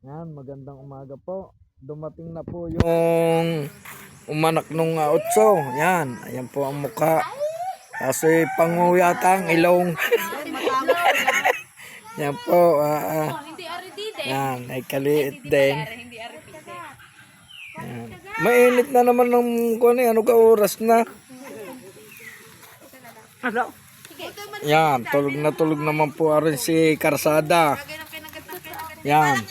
Yan, magandang umaga po. Dumating na po yung umanak nung otso. Yan, ayan po ang mukha. Kasi pangu yata ang ilong. Yan po. Yan, ay kaliit din. Yan. Mainit na naman ng ano ka oras na. Yan, tulog naman po rin si Karsada. Yan.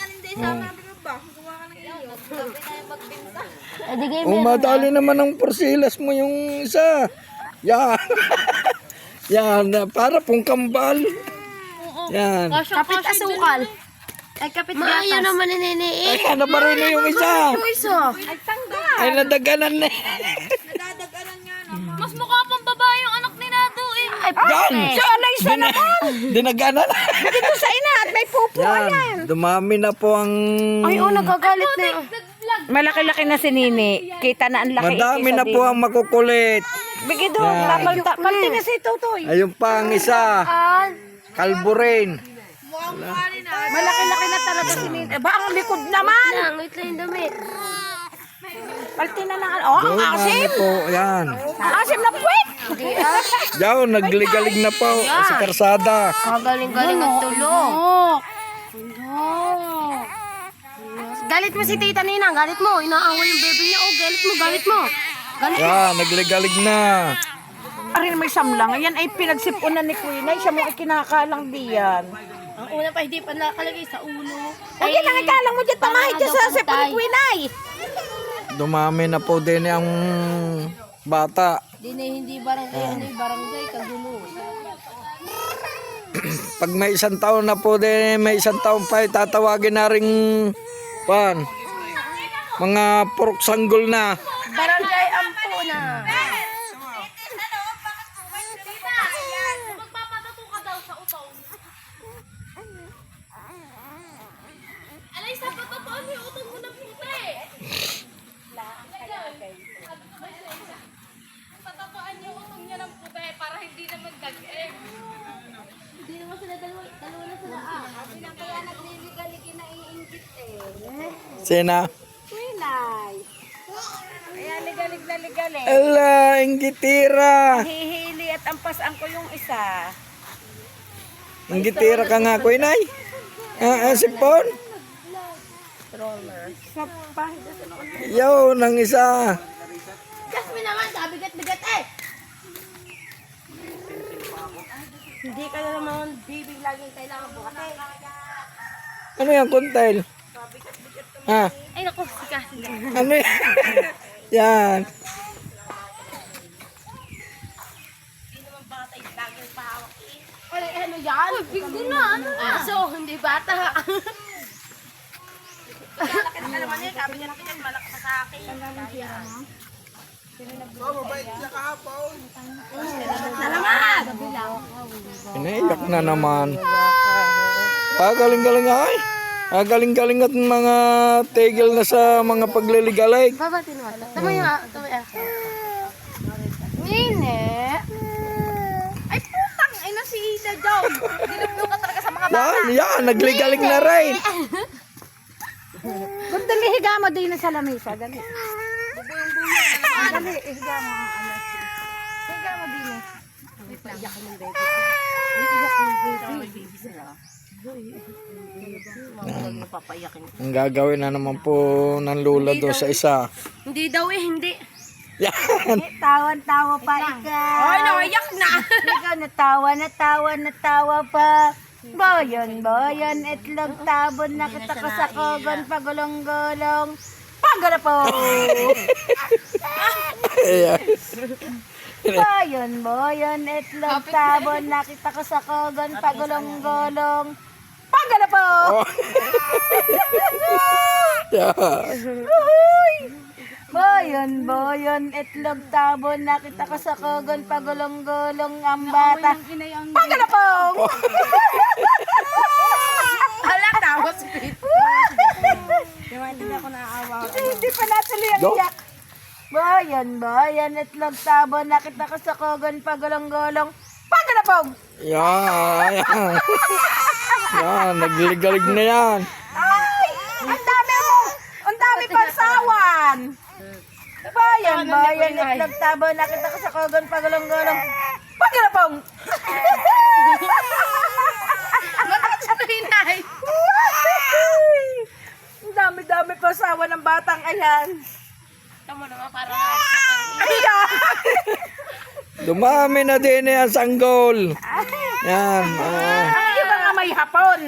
Umadali naman ang porsilas mo yung isa. Yan. Yan, para pong kambal. Yan. Kapit asukal. Ay, kapit gatas. Maayo naman ni Nene. Ay, ano ba rin yung isa? Ay, tanggal. Ay, nadaganan na. Nadadaganan nga naman. Mas mukha pang babae yung anak ni Nado eh. Ay, Yan. so, alay sa naman. Dinaganan na. Dito sa ina at may pupo. Yan, dumami na po ang... Ay, nagagalit na yun. Malaki-laki na si Nene. Kita na ang laki. Madami na po ang makukulit. Bigido, Yan. palti na si Tutoy. Ayun pa ang isa. Kalbo rin. Malaki-laki na talaga si Nene. Ba, ang likod naman. Langit lang yung damit. Palti na lang. Oh, ang Dumami asim. po, yan. Ang asim na puwit. Yaw, nagligalig na po si Karsada. Galing-galing ang tulog. Galit mo si Tita Nina, galit mo. Inaaway yung baby niya. Oh, galit mo. Galit mo. Yan, nagligalig na. Arin may samlang. Yan ay pinagsipunan ni Queen. Ay, siya mo ay kinakalang diyan. Ang una pa hindi pa nakalagay sa ulo. Huwag yan ang ikalang mo dyan. Tamahit dyan sa sipon ni Queen ay. Dumami na po din ang bata. Hindi barangay kagulo. Pag may isang taon na po din, may isang taon pa, tatawagin na rin mga purok sanggol na. Barangay Ampo na. Magpapatato ka daw sa utaw. Alay, sa patatoan mo yung utong mo na puti. Patatoan yung utong niya ng puti para hindi na magdag-em. Hindi naman sila dalawa na sila Sabi na kaya nagliligaligi na iingit Sina? Queenay. Kaya ligalig na ligalig. Ala, inggitira. Hihili at ampasan ko yung isa. Inggitira ka nga, Kuinay. Sipon. Stroller. Sa pahit na sila. Yaw, nang isa. Jasmine naman, bigat-bigat eh. Hindi ka na naman bibig laging kailangan buhati. Ano yan, kuntel? Ha? Ay, naku, kasi Ano yan? Yan. Ay, ano yan? Uy, bingo na, ano na? So, hindi bata. Malaki na naman yun. Sabi niya natin yan, malaki pa sa akin. Pinaiyak na naman. Galing-galing ay. Galing-galing at mga tigil na sa mga pagliligalig. Babatin mo. Tama yung Nene. Ay, putang! Ay, si Ida daw. Dinublo ka talaga sa mga Yan, nagligalig na rin. Kung dali higa mo din sa lamisa. Dali. Dali, higa mo. Higa mo din. Iyak mo baby. Iyak mo baby. Ang gagawin na naman po ng lula doon sa isa. Hindi daw eh, hindi. Yan. Tawan-tawa pa ikaw. Ay, naiyak na. Ikaw natawa pa. Boyon, itlog tabon na kita ko sa kogon, pagulong-gulong. Pagala po! Ayan. Boyon, itlog tabon na kita ko sa kogon, pagulong-gulong. Pagala po! Oh. Yan. Boyon, itlog tabon na kita ko sa kogon, pagulong-gulong ang bata. Pagala po! Hala, tawas. Hindi pa natuloy ang Go. iyak. Boyon, itlog tabon, nakita ko sa kogon, pagulong-gulong. Pagkalapog! Yan. Yan, nagligalig na yan. Ay! yan. Bayan, itlog-tabo. Nakita ko sa kogon, pagulong-gulong. Pagilapong! Pinay. Ang dami-dami pa asawa ng batang ayan. Tama naman para Dumami na din ang sanggol. Yan. Ang iba nga may hapon.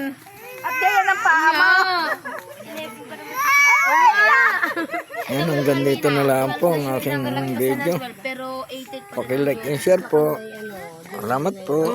At gaya ng paa mo. Yan, hanggang dito na lang po ang aking video. Pero 88 pa. Pakilike and share po. Salamat po.